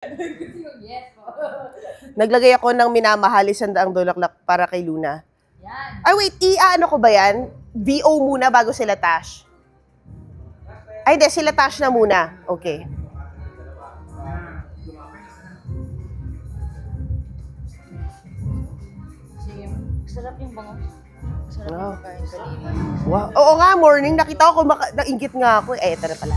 Yes po. Naglagay ako ng minamahal $100 bulaklak para kay Luna. Yan. Ay, wait. Ano ko ba yan? VO muna bago sila Tash. Ay, hindi. Sila Tash na muna. Okay. Sige. Sarap yung bango. Sarap yung kain sa linis. Wow. Oo nga, morning. Nakita ko, nainggit nga ako. Ito na pala.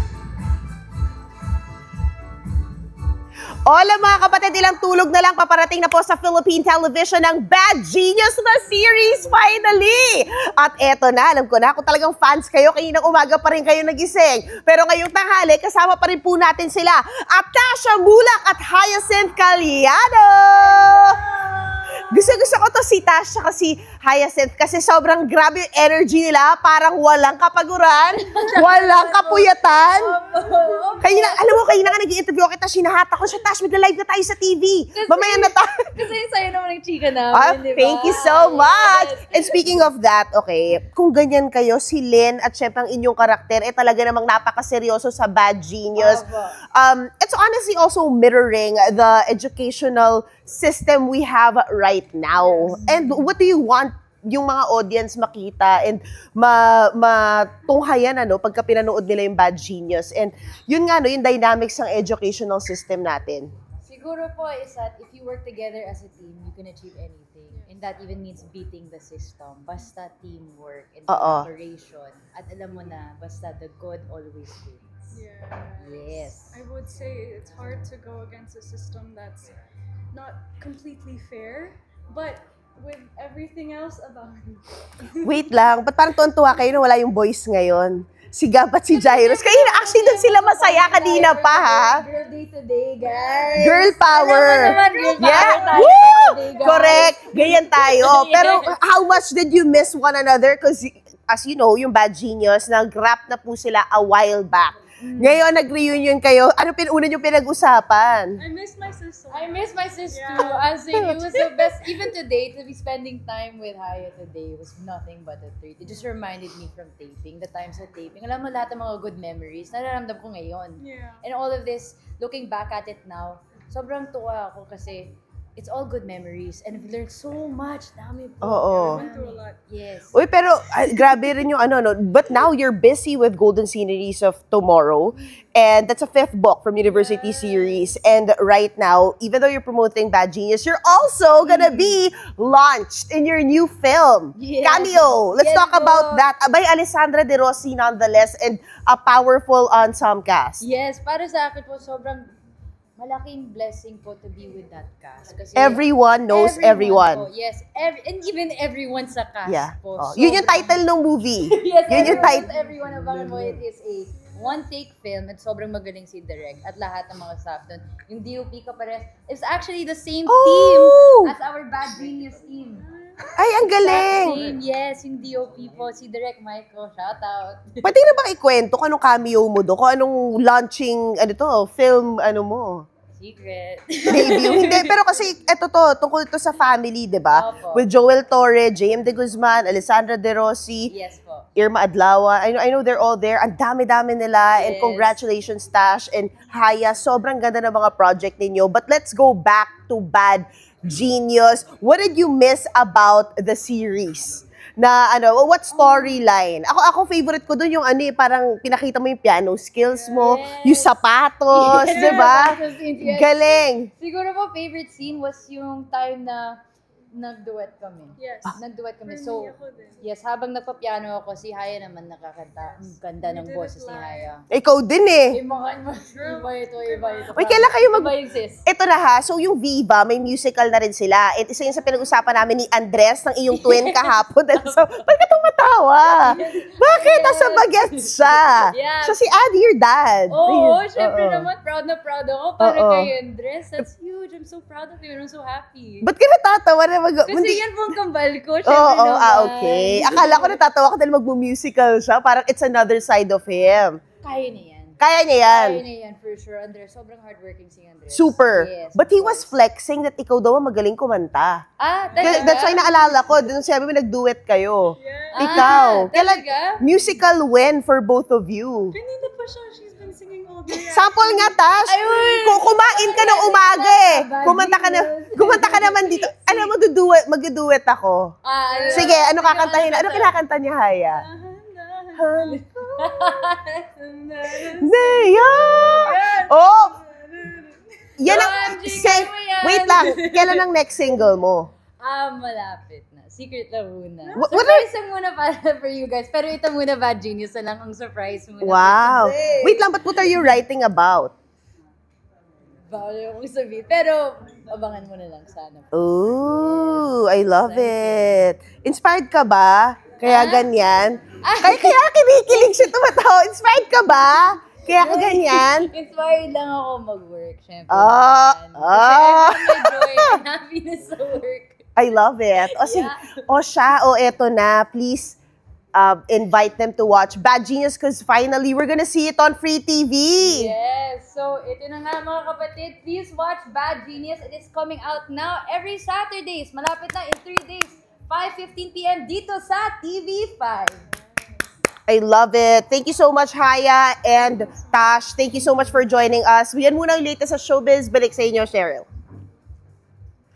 Hola mga kapatid, ilang tulog na lang paparating na po sa Philippine Television ng Bad Genius na series finally! At eto na, alam ko na kung talagang fans kayo, kaninang umaga pa rin kayo nagising. Pero ngayong tanghali, kasama pa rin po natin sila, Tasha Mulak at Hyacinth Caliano! Gusto ko to si Tasha kasi Hyacinth kasi sobrang grabe yung energy nila, parang walang kapaguran, walang kapuyatan. Alam mo, kanina nga nag-i-interview kita, sinahata ko siya, Tash, magla-live na tayo sa TV. Mamaya na tayo. Kasi sa'yo naman ng chika namin, di ba? Thank you so much! And speaking of that, okay, kung ganyan kayo, si Lynn at syempre ang inyong karakter, talaga namang napakaseryoso sa Bad Genius. It's honestly also mirroring the educational system we have right now. And what do you want yung mga audience makita and matunghayan pagka pinanood nila yung Bad Genius? And yun nga, yung dynamics ng educational system natin. Siguro po is that if you work together as a team, you can achieve anything. And that even means beating the system. Basta teamwork and collaboration. At alam mo na, basta the good always wins. Yes. I would say it's hard to go against a system that's not completely fair, but with everything else about it. Wait lang, ba't parang tuwan-tuwa kayo na wala yung boys ngayon? Si Gab at si Jairus. Kaya actually doon sila masaya kanina pa, ha? Girl day today, guys. Girl power. Girl power tayo today, guys. Correct. Ganyan tayo. Pero how much did you miss one another? Because as you know, yung Bad Genius, nag-rap na po sila a while back. Ngayon, nag-reunion kayo. Ano una yung pinag-usapan? I miss my sister. I miss my sis too. As in, it was the best. Even today, to be spending time with Haya today was nothing but a treat. It just reminded me from taping, the times of taping. Alam mo, lahat ng mga good memories, nararamdam ko ngayon. Yeah. And all of this, looking back at it now, sobrang tuwa ako kasi it's all good memories. And I've learned so much. Dami po. Oo. I went through a lot. Yes. Uy, pero grabe rin yung But now you're busy with Golden Sceneries of Tomorrow. And that's a 5th book from University Series. And right now, even though you're promoting Bad Genius, you're also gonna be launched in your new film, Yes. Cameo. Let's Yes, talk about that. By Alessandra De Rossi nonetheless, and a powerful ensemble cast. Yes, para sa akin po, sobrang malaking blessing po to be with that cast. Kasi Everyone knows everyone. Po, yes, and even everyone sa cast po. Yun yung title ng movie. Yes, yun yung title. Everyone Abangan Mo, it is a one-take film at sobrang magaling si Direk at lahat ng mga staff doon. Yung DOP ka pares, it's actually the same team as our Bad Genius team. Ay, ang galing! Same, yes, yung DOP po, si Direk Michael, shout out. Pwede na bang ikwento kung anong cameo mo do? Kung anong launching, film, mo? Secret. Debut. Hindi, pero kasi tungkol ito sa family, di ba? Opo. With Joel Torre, JM De Guzman, Alessandra De Rossi, Yes po. Irma Adlawa. I know they're all there. Ang dami-dami nila. And Yes. congratulations, Tash and Haya. Sobrang ganda ng mga project ninyo. But let's go back to Bad Genius. What did you miss about the series? Na what storyline? Ako favorite ko doon yung parang pinakita mo yung piano skills mo, Yes. yung sapatos, Yes. 'di ba? Yes. Galing. Siguro po, favorite scene was yung time na nag-duet kami. Yes. Nag-duet kami. For So, me, ako din. yes, habang nagpa-piano ako, si Haya naman nakakanta. Ang ganda We ng did boses it ni live. Haya. Ikaw din eh. Iba ito. Uy, kailan kayo Iba yung sis. Ito na ha, so yung Viva, may musical na rin sila. At isa yun sa pinag-usapan namin ni Andres, ng iyong twin kahapon. So, ba't ka tumatawa? Bakit? Nasa bagets siya. Yeah. So si Adi, your dad. Oo, Ayun. syempre Oo. naman, proud na proud ako para Oo. kay Andres. That's huge. I'm so proud of you. I'm so happy. Ba't ka natatawa na Kasi yan po ang kambal ko, syempre Oo, naman. okay. Akala ko natatawa ka dahil magmu-musical siya. Parang it's another side of him. Kaya niya yan. Kaya niya yan. Kaya niya yan, for sure. Andres, sobrang hardworking si Andres. Super. Yes. But he was flexing that ikaw daw ang magaling kumanta. Talaga? That's why naalala ko, dun sabi mo nag-duet kayo. Yeah. Ikaw. Kailan, Talaga? musical win for both of you. Kanina pa siya. She's been singing all Sample nga, Tash. Kumain ka ng umaga eh. Kumanta ka naman dito. Alam mo, mag-duet ako. Sige, ano kakantahin? Ano kinakanta niya, Haya? Oh! Yan ang... Wait lang. Kailan ang next single mo? Malapit na. Secret na muna. What Surprise lang muna para for you guys. Pero ito muna, Bad Genius na lang ang surprise muna. Wow. Wait lang, but what are you writing about? Bawal akong sabihin. Pero, abangan mo na lang sana. Ooh, I love it. Inspired ka ba? Kaya ganyan? Kaya kinikilig siya tumatawa. Inspired ka ba? Kaya ka ganyan? Inspired lang ako mag-work, syempre. Kasi may joy and happiness sa work. I love it. Eto na. Please invite them to watch Bad Genius because finally we're gonna see it on Free TV. Yes. So, ito na nga mga kapatid. Please watch Bad Genius. It is coming out now every Saturdays. Malapit na in 3 days. 5:15 p.m. dito sa TV5. I love it. Thank you so much, Haya and Tash. Thank you so much for joining us. Yan muna ang latest sa showbiz. Balik sa inyo, Cheryl.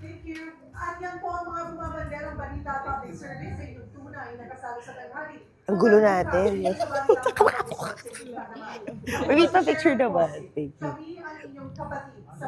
Thank you. At yan po ang mga bumabanderang balita public service sa inyong tunay na kasalo sa tanghali. Ang gulo natin. Wait, pa picture naman. Thank you. Kami ang inyong kapatid sa